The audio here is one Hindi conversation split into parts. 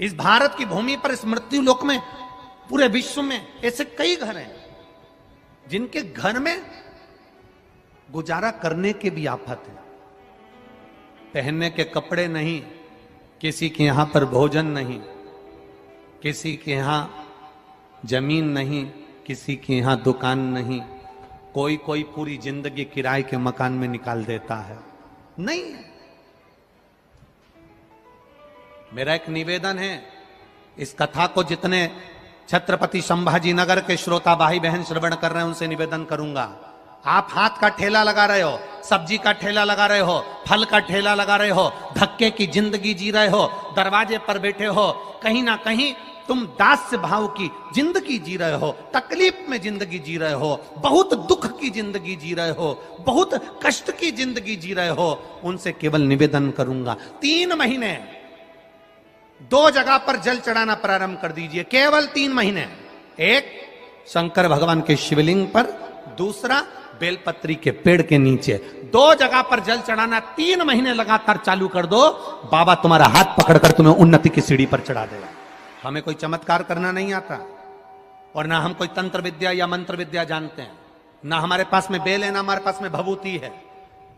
इस भारत की भूमि पर, इस मृत्यु लोक में, पूरे विश्व में ऐसे कई घर हैं जिनके घर में गुजारा करने के भी आफत है। पहनने के कपड़े नहीं, किसी के यहां पर भोजन नहीं, किसी के यहां जमीन नहीं, किसी के यहां दुकान नहीं, कोई कोई पूरी जिंदगी किराए के मकान में निकाल देता है। नहीं, मेरा एक निवेदन है, इस कथा को जितने छत्रपति संभाजी नगर के श्रोता भाई बहन श्रवण कर रहे हैं उनसे निवेदन करूंगा, आप हाथ का ठेला लगा रहे हो, सब्जी का ठेला लगा रहे हो, फल का ठेला लगा रहे हो, धक्के की जिंदगी जी रहे हो, दरवाजे पर बैठे हो, कहीं ना कहीं तुम दास्य भाव की जिंदगी जी रहे हो, तकलीफ में जिंदगी जी रहे हो, बहुत दुख की जिंदगी जी रहे हो, बहुत कष्ट की जिंदगी जी रहे हो, उनसे केवल निवेदन करूंगा 3 महीने 2 जगह पर जल चढ़ाना प्रारंभ कर दीजिए, केवल 3 महीने। एक शंकर भगवान के शिवलिंग पर, दूसरा बेलपत्री के पेड़ के नीचे। 2 जगह पर जल चढ़ाना 3 महीने लगातार चालू कर दो, बाबा तुम्हारा हाथ पकड़कर तुम्हें उन्नति की सीढ़ी पर चढ़ा देगा। हमें कोई चमत्कार करना नहीं आता, और ना हम कोई तंत्र विद्या या मंत्र विद्या जानते हैं, ना हमारे पास में बेल है, ना हमारे पास में भभूति है,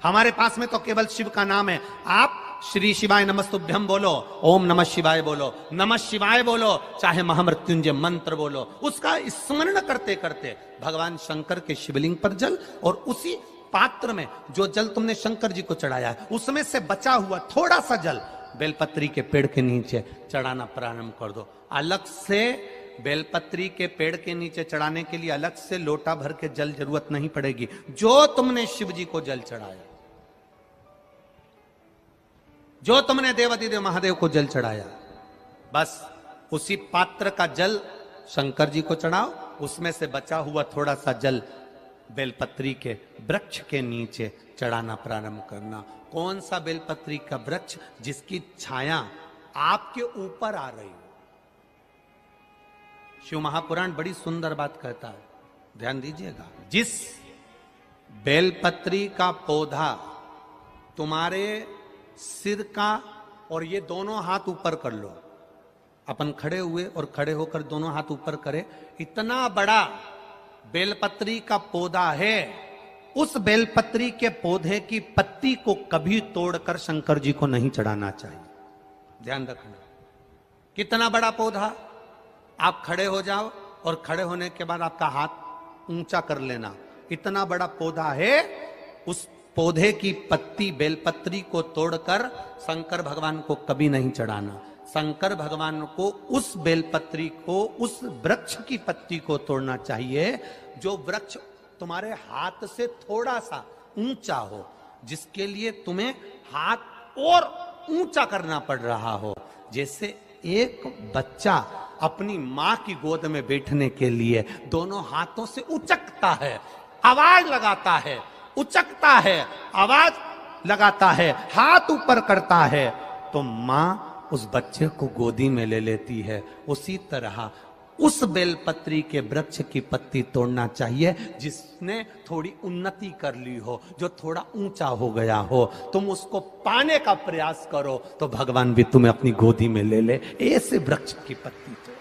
हमारे पास में तो केवल शिव का नाम है। आप श्री शिवाय नमस्तुभ्यम बोलो, ओम नमः शिवाय बोलो, नमः शिवाय बोलो, चाहे महामृत्युंजय मंत्र बोलो, उसका स्मरण करते करते भगवान शंकर के शिवलिंग पर जल, और उसी पात्र में जो जल तुमने शंकर जी को चढ़ाया है उसमें से बचा हुआ थोड़ा सा जल बेलपत्री के पेड़ के नीचे चढ़ाना प्रारंभ कर दो। अलग से बेलपत्री के पेड़ के नीचे चढ़ाने के लिए अलग से लोटा भर के जल जरूरत नहीं पड़ेगी। जो तुमने शिव जी को जल चढ़ाया, जो तुमने देवाधिदेव महादेव को जल चढ़ाया, बस उसी पात्र का जल शंकर जी को चढ़ाओ, उसमें से बचा हुआ थोड़ा सा जल बेलपत्री के वृक्ष के नीचे चढ़ाना प्रारंभ करना। कौन सा बेलपत्री का वृक्ष? जिसकी छाया आपके ऊपर आ रही हो। शिव महापुराण बड़ी सुंदर बात कहता है, ध्यान दीजिएगा। जिस बेलपत्री का पौधा तुम्हारे सिर का, और ये दोनों हाथ ऊपर कर लो, अपन खड़े हुए और खड़े होकर दोनों हाथ ऊपर करे, इतना बड़ा बेलपत्री का पौधा है, उस बेलपत्री के पौधे की पत्ती को कभी तोड़कर शंकर जी को नहीं चढ़ाना चाहिए। ध्यान रखना, कितना बड़ा पौधा। आप खड़े हो जाओ और खड़े होने के बाद आपका हाथ ऊंचा कर लेना, इतना बड़ा पौधा है, उस पौधे की पत्ती बेलपत्री को तोड़कर शंकर भगवान को कभी नहीं चढ़ाना। शंकर भगवान को उस बेलपत्री को, उस वृक्ष की पत्ती को तोड़ना चाहिए जो वृक्ष तुम्हारे हाथ से थोड़ा सा ऊंचा हो, जिसके लिए तुम्हें हाथ और ऊंचा करना पड़ रहा हो। जैसे एक बच्चा अपनी मां की गोद में बैठने के लिए दोनों हाथों से उचकता है, आवाज लगाता है, उचकता है, आवाज लगाता है, हाथ ऊपर करता है, तो मां उस बच्चे को गोदी में ले लेती है। उसी तरह उस बेलपत्री के वृक्ष की पत्ती तोड़ना चाहिए जिसने थोड़ी उन्नति कर ली हो, जो थोड़ा ऊंचा हो गया हो। तुम उसको पाने का प्रयास करो तो भगवान भी तुम्हें अपनी गोदी में ले ले। ऐसे वृक्ष की पत्ती तोड़।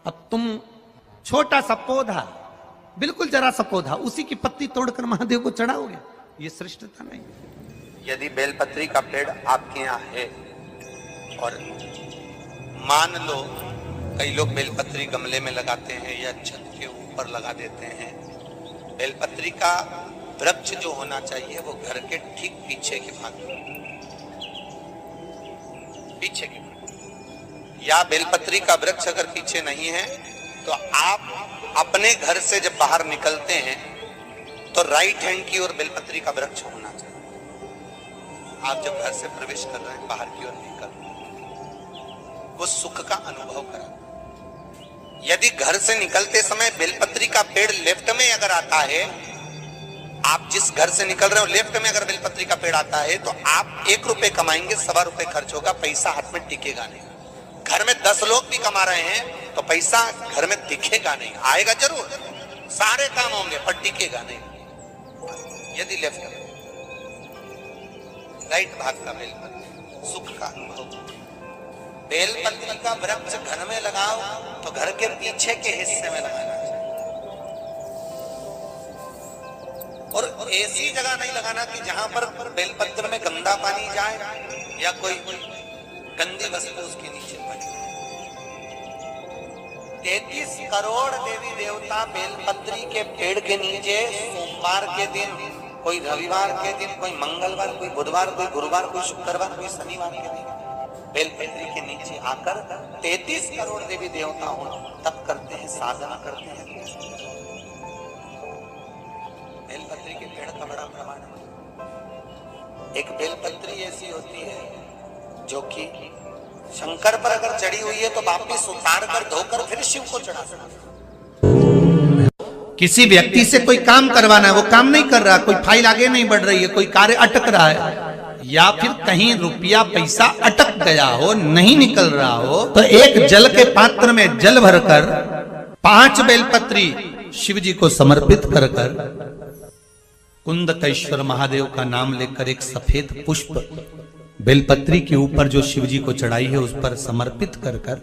अब तुम छोटा सा पौधा, बिल्कुल जरा सा पौधा, उसी की पत्ती तोड़कर महादेव को चढ़ाओगे, ये श्रेष्ठता नहीं। यदि बेलपत्री का पेड़ आपके यहाँ है, और मान लो कई लोग बेलपत्री गमले में लगाते हैं या छत के ऊपर लगा देते हैं, बेलपत्री का वृक्ष जो होना चाहिए वो घर के ठीक पीछे के भाग में, पीछे के भाग। या बेलपत्री का वृक्ष अगर पीछे नहीं है तो आप अपने घर से जब बाहर निकलते हैं तो राइट हैंड की ओर बेलपत्री का वृक्ष होना चाहिए। आप जब घर से प्रवेश कर रहे हैं, बाहर की ओर निकल रहे हैं, वो सुख का अनुभव करा। यदि घर से निकलते समय बेलपत्री का पेड़ लेफ्ट में अगर आता है, आप जिस घर से निकल रहे हो लेफ्ट में अगर बेलपत्री का पेड़ आता है तो आप 1 रुपए कमाएंगे, 1.25 रुपए खर्च होगा, पैसा हाथ में टिकेगा नहीं। घर में 10 लोग भी कमा रहे हैं तो पैसा घर में दिखेगा नहीं, आएगा जरूर, सारे काम होंगे पर टिकेगा नहीं। यदि लेफ्ट में राइट भाग का बेलपत्री, सुख का अनुभव। बेलपत्री का वृक्ष घर में लगाओ तो घर के पीछे के हिस्से में लगाना चाहिए, और ऐसी जगह नहीं लगाना कि जहां पर बेलपत्र में गंदा पानी जाए या कोई गंदी वस्तु उसके नीचे पड़े। 33 करोड़ देवी देवता बेलपत्री के पेड़ के नीचे सोमवार के दिन, कोई रविवार के दिन, कोई मंगलवार, कोई बुधवार, कोई गुरुवार, कोई शुक्रवार, कोई शनिवार के दिन बेलपत्री के नीचे आकर 33 करोड़ देवी देवता हो तप करते हैं, साधना करते हैं। बेलपत्री के पेड़ का बड़ा प्रमाण है। एक बेलपत्री ऐसी होती है जो कि शंकर पर अगर चढ़ी हुई है तो वापिस उतार कर धोकर फिर शिव को चढ़ा सकते। किसी व्यक्ति से कोई काम करवाना है, वो काम नहीं कर रहा, कोई फाइल आगे नहीं बढ़ रही है, कोई कार्य अटक रहा है, या फिर कहीं रुपया पैसा अटक गया हो, नहीं निकल रहा हो, तो एक जल के पात्र में जल भरकर 5 बेलपत्री शिव जी को समर्पित कर कुंदकेश्वर महादेव का नाम लेकर एक सफेद पुष्प बेलपत्री के ऊपर जो शिव जी को चढ़ाई है उस पर समर्पित कर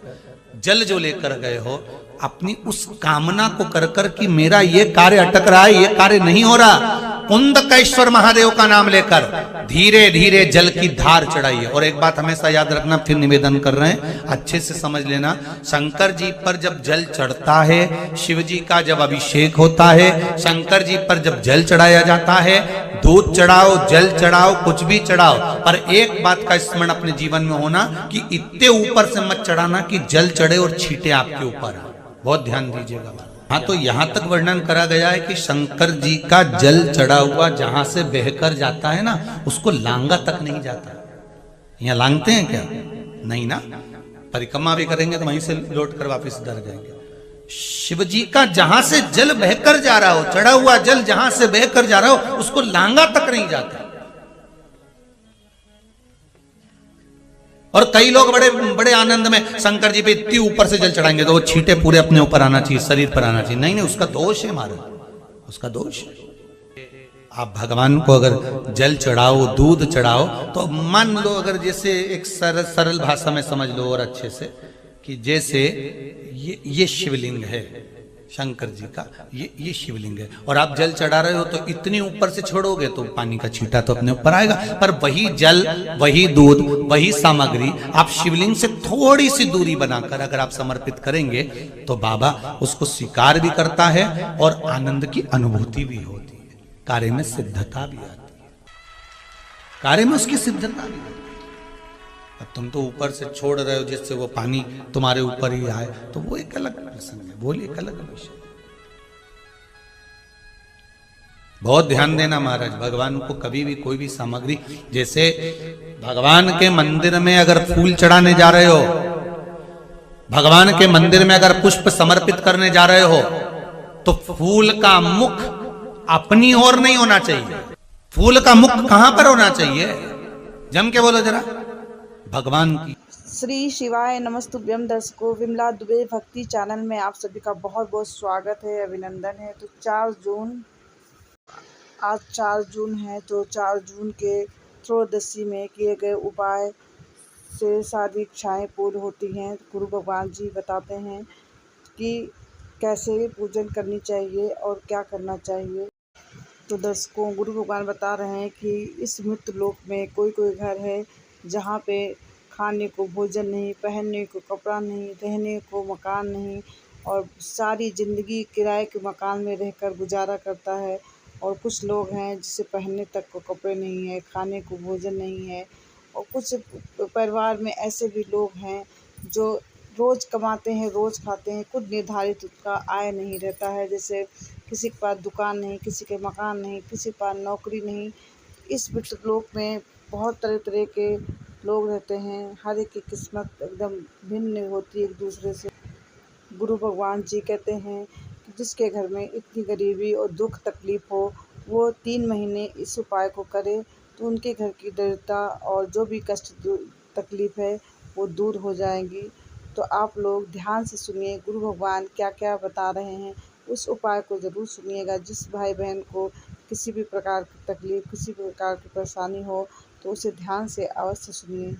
जल जो लेकर गए हो, अपनी उस कामना को कर कि मेरा ये कार्य अटक रहा है, ये कार्य नहीं हो रहा, कुंदकेश्वर महादेव का नाम लेकर धीरे धीरे जल की धार चढ़ाइए। और एक बात हमेशा याद रखना, फिर निवेदन कर रहे हैं, अच्छे से समझ लेना, शंकर जी पर जब जल चढ़ता है, शिव जी का जब अभिषेक होता है, शंकर जी पर जब जल चढ़ाया जाता है, दूध चढ़ाओ, जल चढ़ाओ, कुछ भी चढ़ाओ, पर एक बात का स्मरण अपने जीवन में होना कि इतने ऊपर से मत चढ़ाना कि जल चढ़े और छींटे आपके ऊपर। बहुत ध्यान दीजिएगा। हाँ, तो यहां तक वर्णन करा गया है कि शंकर जी का जल चढ़ा हुआ जहां से बहकर जाता है ना, उसको लांगा तक नहीं जाता। यहाँ लांगते हैं क्या? नहीं ना, परिक्रमा भी करेंगे तो वहीं से लौट कर वापिस डर जाएंगे। शिव जी का जहां से जल बहकर जा रहा हो, चढ़ा हुआ जल जहां से बहकर जा रहा हो, उसको लांगा तक नहीं जाता। और कई लोग बड़े बड़े आनंद में शंकर जी पे इतनी ऊपर से जल चढ़ाएंगे तो वो छींटे पूरे अपने ऊपर आना चाहिए, शरीर पर आना चाहिए। नहीं, उसका दोष है महाराज, उसका दोष है। आप भगवान को अगर जल चढ़ाओ, दूध चढ़ाओ, तो मान लो अगर जैसे एक सरल भाषा में समझ लो और अच्छे से, कि जैसे ये शिवलिंग है शंकर जी का, ये शिवलिंग है, और आप जल चढ़ा रहे हो तो इतनी ऊपर से छोड़ोगे तो पानी का छींटा तो अपने ऊपर आएगा, पर वही जल, वही दूध, वही सामग्री आप शिवलिंग से थोड़ी सी दूरी बनाकर अगर आप समर्पित करेंगे तो बाबा उसको स्वीकार भी करता है और आनंद की अनुभूति भी होती है, कार्य में सिद्धता भी आती है, कार्य में उसकी सिद्धता भी होती है। अब तुम तो ऊपर से छोड़ रहे हो जिससे वो पानी तुम्हारे ऊपर ही आए, तो वो एक अलग प्रसंग है, वो एक अलग विषय। बहुत ध्यान देना महाराज, भगवान को कभी भी कोई भी सामग्री, जैसे भगवान के मंदिर में अगर फूल चढ़ाने जा रहे हो, भगवान के मंदिर में अगर पुष्प समर्पित करने जा रहे हो, तो फूल का मुख अपनी ओर नहीं होना चाहिए। फूल का मुख कहां पर होना चाहिए? जम के बोलो जरा, भगवान की। श्री शिवाय नमस्तुभ्यम। दर्शकों, विमला दुबे भक्ति चैनल में आप सभी का बहुत बहुत स्वागत है, अभिनंदन है। तो 4 जून, आज 4 जून है, तो 4 जून के त्रयोदशी में किए गए उपाय से सारी इच्छाएं पूर्ण होती हैं। गुरु भगवान जी बताते हैं कि कैसे पूजन करनी चाहिए और क्या करना चाहिए। तो दर्शकों, गुरु भगवान बता रहे हैं कि इस मृत्यु लोक में कोई कोई घर है जहाँ पे खाने को भोजन नहीं, पहनने को कपड़ा नहीं, रहने को मकान नहीं, और सारी ज़िंदगी किराए के मकान में रहकर गुजारा करता है। और कुछ लोग हैं जिसे पहनने तक को कपड़े नहीं है, खाने को भोजन नहीं है। और कुछ परिवार में ऐसे भी लोग हैं जो रोज़ कमाते हैं, रोज़ खाते हैं, कुछ निर्धारित उसका आय नहीं रहता है। जैसे किसी के पास दुकान नहीं, किसी के मकान नहीं, किसी के पास नौकरी नहीं। इस मृत्यु लोक में बहुत तरह तरह के लोग रहते हैं, हर एक की किस्मत एकदम भिन्न होती है एक दूसरे से। गुरु भगवान जी कहते हैं कि जिसके घर में इतनी गरीबी और दुख तकलीफ़ हो, वो 3 महीने इस उपाय को करे तो उनके घर की दरिद्रता और जो भी कष्ट तकलीफ़ है वो दूर हो जाएंगी। तो आप लोग ध्यान से सुनिए, गुरु भगवान क्या क्या बता रहे हैं, उस उपाय को ज़रूर सुनिएगा। जिस भाई बहन को किसी भी प्रकार की तकलीफ़, किसी भी प्रकार की परेशानी हो, तो उसे ध्यान से अवश्य सुनिए।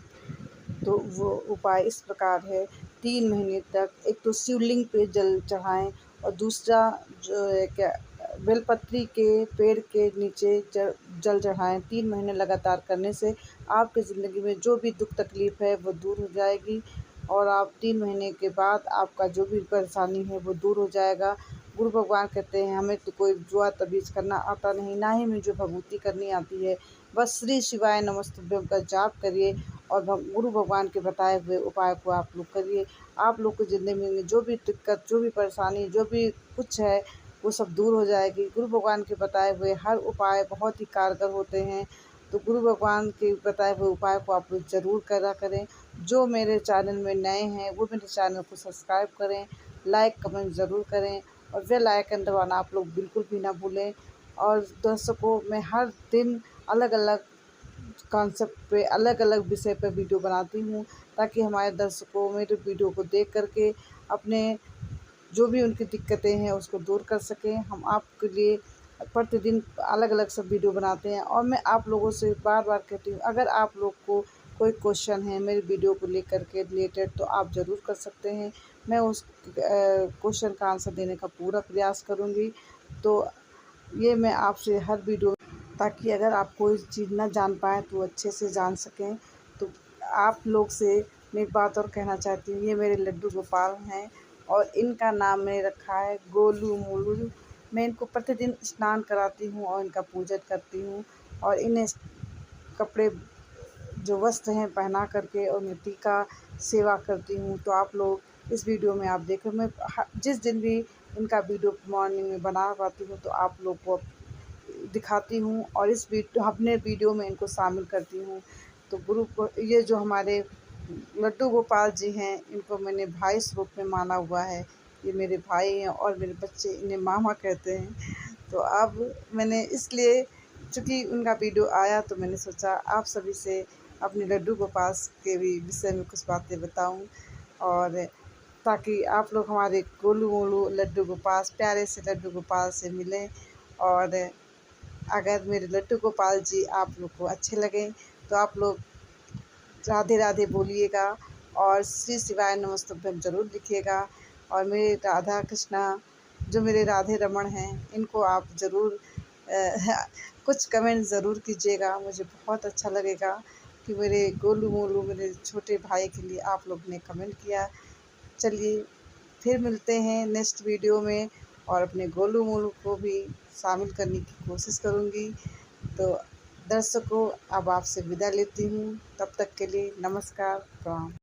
तो वो उपाय इस प्रकार है, 3 महीने तक एक तो शिवलिंग पे जल चढ़ाएँ और दूसरा जो है क्या बेलपत्री के पेड़ के नीचे जल चढ़ाएँ। 3 महीने लगातार करने से आपकी ज़िंदगी में जो भी दुःख तकलीफ़ है वो दूर हो जाएगी और आप 3 महीने के बाद आपका जो भी परेशानी है वो दूर हो जाएगा। गुरु भगवान कहते हैं हमें तो कोई जुआ तबीज़ करना आता नहीं, ना ही मुझे भभूति करनी आती है। बस श्री शिवाय नमस्तुभ्यम का जाप करिए और गुरु भगवान के बताए हुए उपाय को आप लोग करिए। आप लोग की ज़िंदगी में जो भी दिक्कत, जो भी परेशानी, जो भी कुछ है वो सब दूर हो जाएगी। गुरु भगवान के बताए हुए हर उपाय बहुत ही कारगर होते हैं। तो गुरु भगवान के बताए हुए उपाय को आप लोग ज़रूर करा करें। जो मेरे चैनल में नए हैं वो मेरे चैनल को सब्सक्राइब करें, लाइक कमेंट ज़रूर करें और बेल आइकन दबाना आप लोग बिल्कुल भी ना भूलें। और दर्शकों, मैं हर दिन अलग-अलग कॉन्सेप्ट पे, अलग-अलग विषय पे वीडियो बनाती हूँ ताकि हमारे दर्शकों मेरे वीडियो को देख कर के अपने जो भी उनकी दिक्कतें हैं उसको दूर कर सकें। हम आपके लिए प्रतिदिन अलग-अलग सब वीडियो बनाते हैं और मैं आप लोगों से बार-बार कहती हूँ, अगर आप लोग को कोई क्वेश्चन है मेरी वीडियो को लेकर के रिलेटेड तो आप ज़रूर कर सकते हैं। मैं उस क्वेश्चन का आंसर देने का पूरा प्रयास करूँगी। तो ये मैं आपसे हर वीडियो, ताकि अगर आप कोई चीज़ ना जान पाएँ तो अच्छे से जान सकें। तो आप लोग से मैं एक बात और कहना चाहती हूँ, ये मेरे लड्डू गोपाल हैं और इनका नाम मैंने रखा है गोलू मोलू। मैं इनको प्रतिदिन स्नान कराती हूँ और इनका पूजन करती हूँ और इन्हें कपड़े जो वस्त्र हैं पहना करके और मिट्टी का सेवा करती हूँ। तो आप लोग इस वीडियो में आप देखो, मैं जिस दिन भी इनका वीडियो मॉर्निंग में बना पाती हूँ तो आप लोग को दिखाती हूँ और इस अपने वीडियो में इनको शामिल करती हूँ। तो गुरु को ये जो हमारे लड्डू गोपाल जी हैं इनको मैंने भाई स्वरूप में माना हुआ है। ये मेरे भाई हैं और मेरे बच्चे इन्हें मामा कहते हैं। तो अब मैंने इसलिए, चूँकि उनका वीडियो आया तो मैंने सोचा आप सभी से अपने लड्डू गोपाल के भी विषय में कुछ बातें बताऊँ और ताकि आप लोग हमारे गोलू मोलू लड्डू गोपाल, प्यारे से लड्डू गोपाल से मिलें। और अगर मेरे लड्डू गोपाल जी आप लोग को अच्छे लगें तो आप लोग राधे राधे बोलिएगा और श्री शिवाय नमस्तुभ्यम ज़रूर लिखिएगा। और मेरे राधा कृष्णा जो मेरे राधे रमण हैं इनको आप ज़रूर कुछ कमेंट ज़रूर कीजिएगा। मुझे बहुत अच्छा लगेगा कि मेरे गोलू मोलू मेरे छोटे भाई के लिए आप लोग ने कमेंट किया। चलिए फिर मिलते हैं नेक्स्ट वीडियो में और अपने गोलू मोलू को भी शामिल करने की कोशिश करूँगी। तो दर्शकों, अब आपसे विदा लेती हूँ। तब तक के लिए नमस्कार, प्रणाम।